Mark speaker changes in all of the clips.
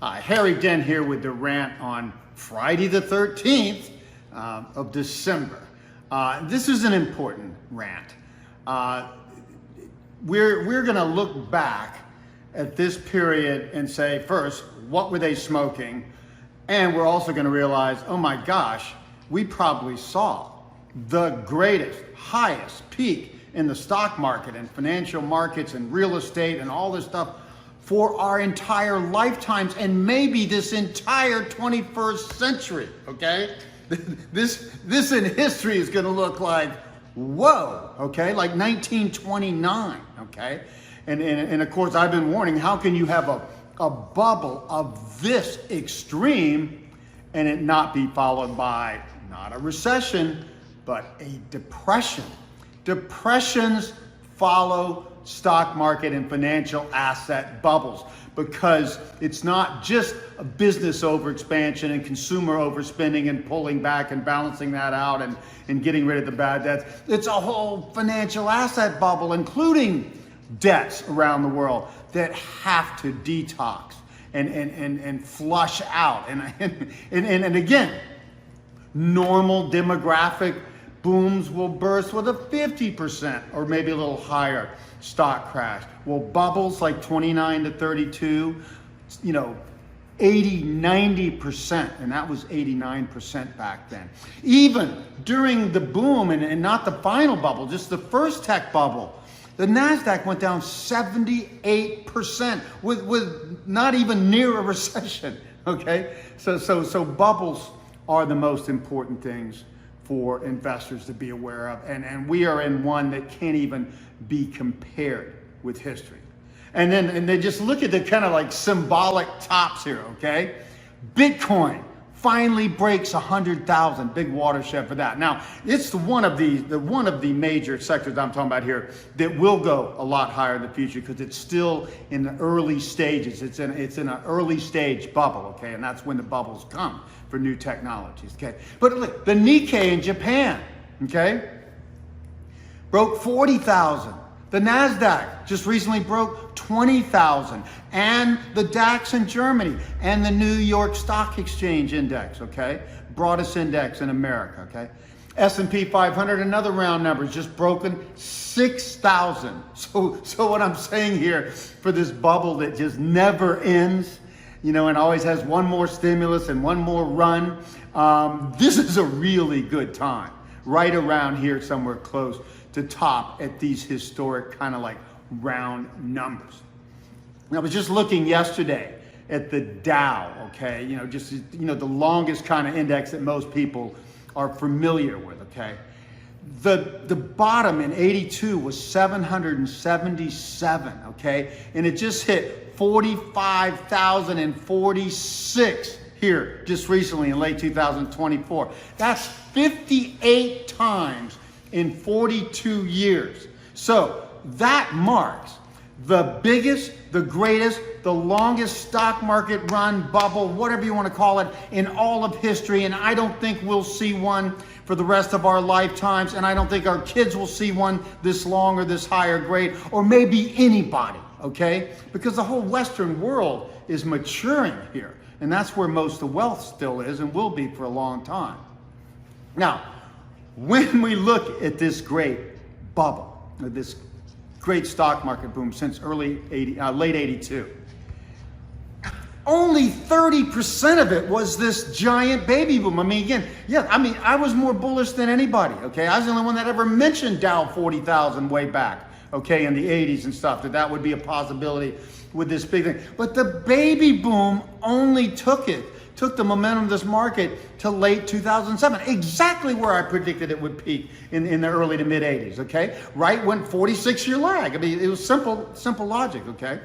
Speaker 1: Hi, Harry Dent here with the Rant on Friday the 13th of December. This is an important rant. We're going to look back at this period and say, first, what were they smoking? And we're also going to realize, oh my gosh, we probably saw the greatest, highest peak in the stock market and financial markets and real estate and all this stuff for our entire lifetimes and maybe this entire 21st century, okay? This in history is gonna look like, whoa, okay? Like 1929, okay? And of course, I've been warning, how can you have a bubble of this extreme and it not be followed by not a recession, but a depression? Depressions follow stock market and financial asset bubbles because it's not just a business overexpansion and consumer overspending and pulling back and balancing that out and getting rid of the bad debts. It's a whole financial asset bubble, including debts around the world that have to detox and flush out. And again, normal demographic booms will burst with a 50% or maybe a little higher stock crash. Well, bubbles like 29 to 32, 80, 90%, and that was 89% back then. Even during the boom, and not the final bubble, just the first tech bubble, the NASDAQ went down 78% with not even near a recession, okay? So bubbles are the most important things for investors to be aware of. And we are in one that can't even be compared with history. And then just look at the kind of like symbolic tops here, okay? Bitcoin finally breaks 100,000, big watershed for that. Now, it's one of the major sectors I'm talking about here that will go a lot higher in the future because it's still in the early stages. It's in an early stage bubble, okay? And that's when the bubbles come for new technologies, okay? But look, the Nikkei in Japan, okay, broke 40,000. The NASDAQ just recently broke 20,000. And the DAX in Germany and the New York Stock Exchange Index, okay, broadest index in America, okay? S&P 500, another round number, is just broken 6,000. So what I'm saying here for this bubble that just never ends, and always has one more stimulus and one more run. This is a really good time, right around here, somewhere close to top at these historic kind of like round numbers. And I was just looking yesterday at the Dow, okay, the longest kind of index that most people are familiar with, okay. The bottom in 82 was 777, okay, and it just hit 45,046 here just recently in late 2024. That's 58 times in 42 years. So that marks the biggest, the greatest, the longest stock market run, bubble, whatever you want to call it, in all of history. And I don't think we'll see one for the rest of our lifetimes. And I don't think our kids will see one this long or this high or great, or maybe anybody, okay? Because the whole Western world is maturing here. And that's where most of the wealth still is and will be for a long time. Now, when we look at this great bubble, this great stock market boom since late 82, only 30% of it was this giant baby boom. I was more bullish than anybody, okay? I was the only one that ever mentioned Dow 40,000 way back, okay, in the 80s and stuff, that would be a possibility with this big thing. But the baby boom only took the momentum of this market to late 2007, exactly where I predicted it would peak in the early to mid 80s, okay? Right when 46-year lag. It was simple logic, okay?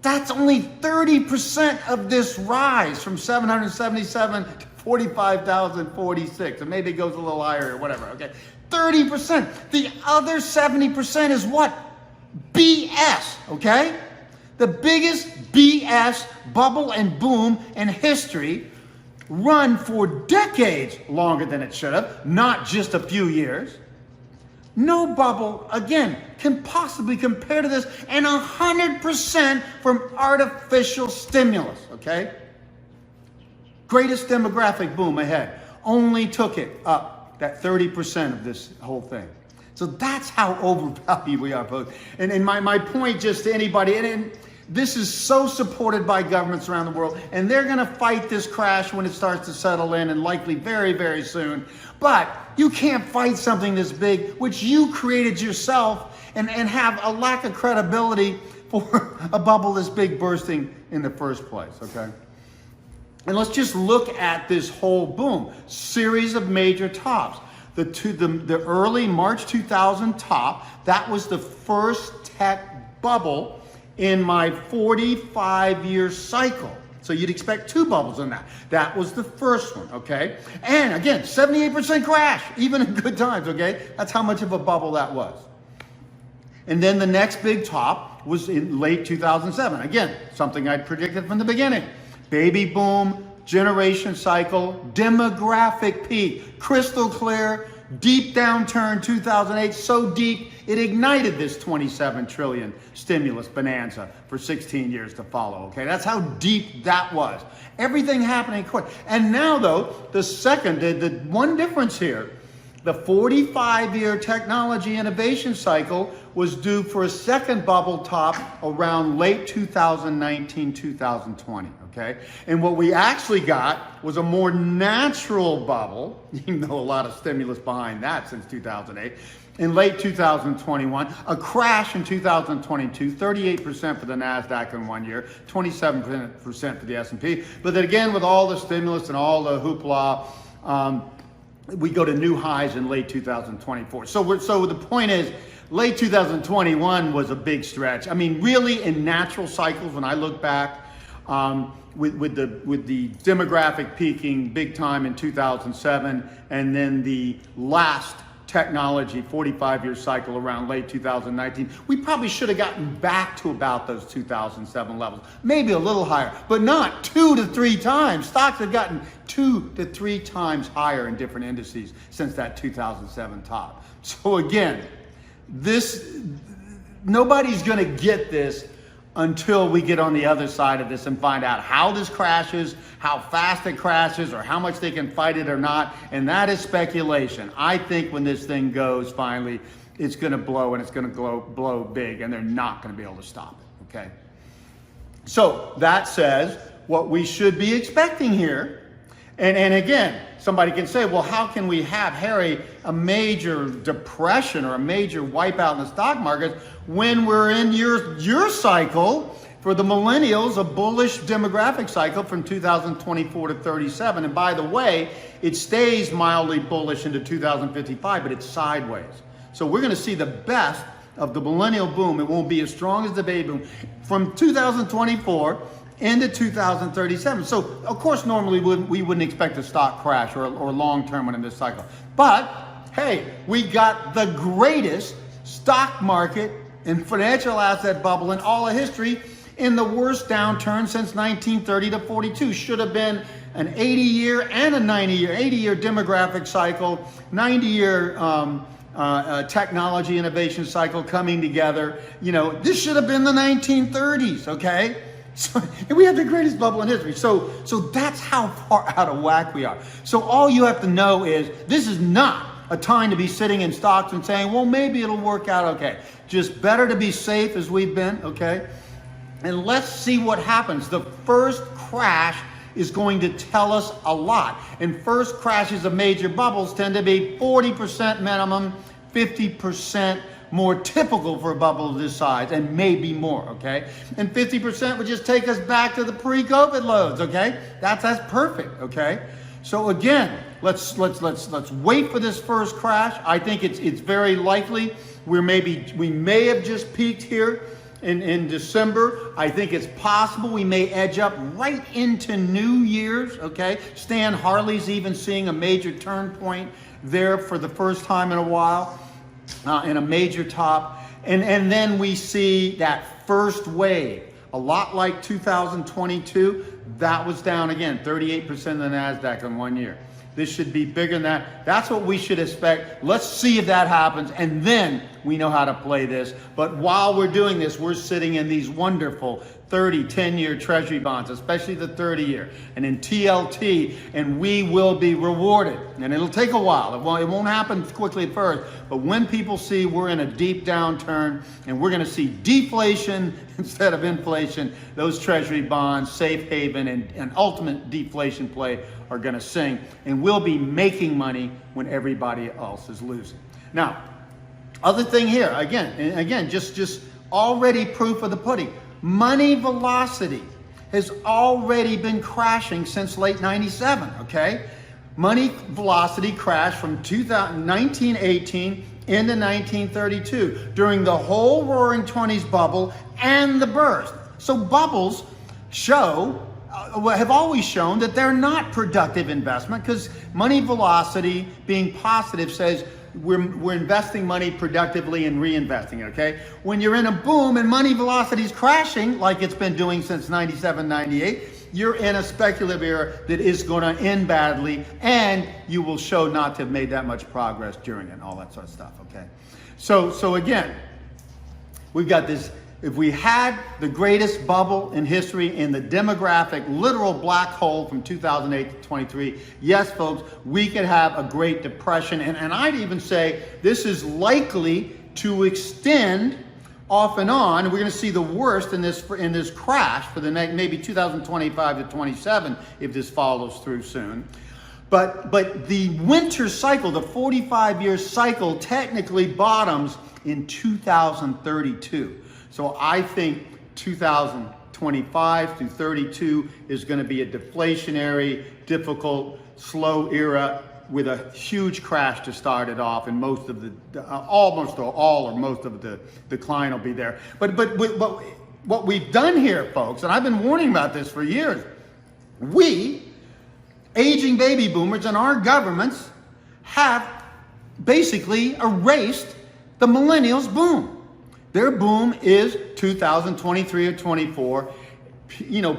Speaker 1: That's only 30% of this rise from 777 to 45,046. And maybe it goes a little higher or whatever, okay? 30%. The other 70% is what? BS, okay? The biggest BS bubble and boom in history, run for decades longer than it should have, not just a few years. No bubble, again, can possibly compare to this, and 100% from artificial stimulus, okay? Greatest demographic boom ahead. Only took it up, that 30% of this whole thing. So that's how overvalued we are, folks. And my point just to anybody, and this is so supported by governments around the world, and they're gonna fight this crash when it starts to settle in, and likely very, very soon. But you can't fight something this big, which you created yourself, and have a lack of credibility for a bubble this big bursting in the first place, okay? And let's just look at this whole boom. Series of major tops. The early March 2000 top, that was the first tech bubble in my 45-year cycle. So you'd expect two bubbles in that. That was the first one, okay? And again, 78% crash, even in good times, okay? That's how much of a bubble that was. And then the next big top was in late 2007. Again, something I'd predicted from the beginning. Baby boom, generation cycle, demographic peak, crystal clear, deep downturn 2008, so deep it ignited this 27 trillion stimulus bonanza for 16 years to follow, okay? That's how deep that was. Everything happening quick. And now though, the one difference here, the 45-year technology innovation cycle was due for a second bubble top around late 2019, 2020, okay? And what we actually got was a more natural bubble, even though a lot of stimulus behind that since 2008, in late 2021, a crash in 2022, 38% for the NASDAQ in 1 year, 27% for the S&P. But then again, with all the stimulus and all the hoopla, we go to new highs in late 2024. So the point is, late 2021 was a big stretch. I mean, really in natural cycles, when I look back, with the demographic peaking big time in 2007, and then the last technology 45-year cycle around late 2019, we probably should have gotten back to about those 2007 levels, maybe a little higher, but not 2 to 3 times. Stocks have gotten 2 to 3 times higher in different indices since that 2007 top. So again, nobody's going to get this until we get on the other side of this and find out how this crashes, how fast it crashes, or how much they can fight it or not. And that is speculation. I think when this thing goes finally, it's going to blow, and it's going to blow big, and they're not going to be able to stop it, okay? So that says what we should be expecting here. And again, somebody can say, well, how can we have, Harry, a major depression or a major wipeout in the stock market when we're in your cycle for the millennials, a bullish demographic cycle from 2024 to 37. And by the way, it stays mildly bullish into 2055, but it's sideways. So we're going to see the best of the millennial boom. It won't be as strong as the baby boom from 2024 into 2037. So, of course, normally we wouldn't expect a stock crash or long-term one in this cycle. But, hey, we got the greatest stock market and financial asset bubble in all of history in the worst downturn since 1930 to 42. Should have been an 80-year and a 90-year, 80-year demographic cycle, 90-year technology innovation cycle coming together. You know, this should have been the 1930s, okay? So, and we had the greatest bubble in history. So that's how far out of whack we are. So all you have to know is this is not a time to be sitting in stocks and saying, well, maybe it'll work out okay. Just better to be safe as we've been, okay? And let's see what happens. The first crash is going to tell us a lot. And first crashes of major bubbles tend to be 40% minimum, 50% more typical for a bubble of this size, and maybe more, okay? And 50% would just take us back to the pre-COVID lows, okay? That's perfect, okay? So again, let's wait for this first crash. I think it's very likely we may have just peaked here in December. I think it's possible we may edge up right into New Year's, okay? Stan Harley's even seeing a major turn point there for the first time in a while. In a major top, and then we see that first wave, a lot like 2022, that was down again, 38% of the NASDAQ in 1 year. This should be bigger than that. That's what we should expect. Let's see if that happens, and then we know how to play this. But while we're doing this, we're sitting in these wonderful 30, 10-year treasury bonds, especially the 30-year, and in TLT, and we will be rewarded. And it'll take a while. It won't happen quickly at first, but when people see we're in a deep downturn and we're going to see deflation instead of inflation, those treasury bonds, safe haven, and ultimate deflation play are going to sing, and we'll be making money when everybody else is losing. Now, other thing here, again, just already proof of the pudding. Money velocity has already been crashing since late 97, okay? Money velocity crashed from 1918 into 1932 during the whole Roaring '20s bubble and the burst. So bubbles have always shown that they're not productive investment, because money velocity being positive says we're investing money productively and reinvesting it, okay? When you're in a boom and money velocity is crashing, like it's been doing since 97, 98, you're in a speculative era that is going to end badly, and you will show not to have made that much progress during it and all that sort of stuff, okay? So again, we've got this. If we had the greatest bubble in history in the demographic literal black hole from 2008 to 23, yes, folks, we could have a Great Depression. And I'd even say this is likely to extend off and on. We're going to see the worst in this crash for the next maybe 2025 to 27 if this follows through soon. But the winter cycle, the 45-year cycle, technically bottoms in 2032. So I think 2025 through 32 is going to be a deflationary, difficult, slow era with a huge crash to start it off, and most of the almost all or most of the decline will be there. But what we've done here, folks, and I've been warning about this for years, we, aging baby boomers and our governments, have basically erased the millennials' boom. Their boom is 2023 or 24,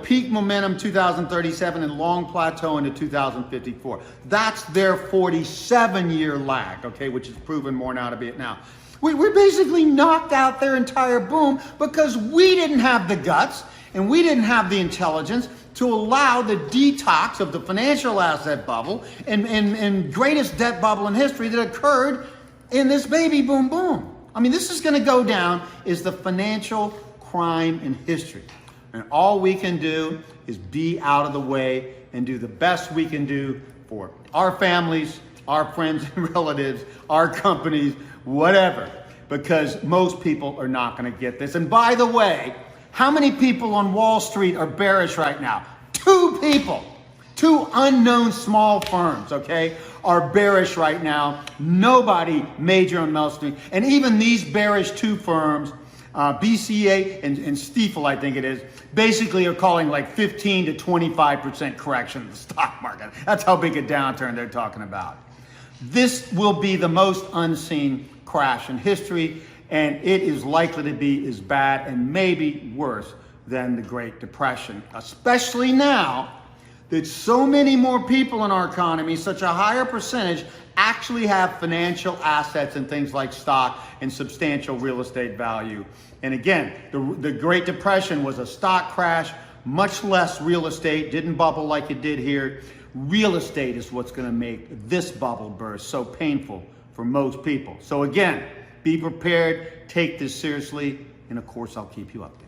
Speaker 1: peak momentum 2037 and long plateau into 2054. That's their 47-year lag, okay, which is proven more now to be it now. We're basically knocked out their entire boom because we didn't have the guts and we didn't have the intelligence to allow the detox of the financial asset bubble and greatest debt bubble in history that occurred in this baby boom boom. I mean, this is going to go down as the financial crime in history. And all we can do is be out of the way and do the best we can do for our families, our friends and relatives, our companies, whatever, because most people are not going to get this. And by the way, how many people on Wall Street are bearish right now? 2 people. 2 unknown small firms, okay, are bearish right now. Nobody major on Wall Street. And even these bearish 2 firms, BCA and Stifel, I think it is, basically are calling like 15 to 25% correction in the stock market. That's how big a downturn they're talking about. This will be the most unseen crash in history, and it is likely to be as bad and maybe worse than the Great Depression, especially now that so many more people in our economy, such a higher percentage, actually have financial assets and things like stock and substantial real estate value. And again, the Great Depression was a stock crash, much less real estate, didn't bubble like it did here. Real estate is what's going to make this bubble burst so painful for most people. So again, be prepared, take this seriously, and of course I'll keep you updated.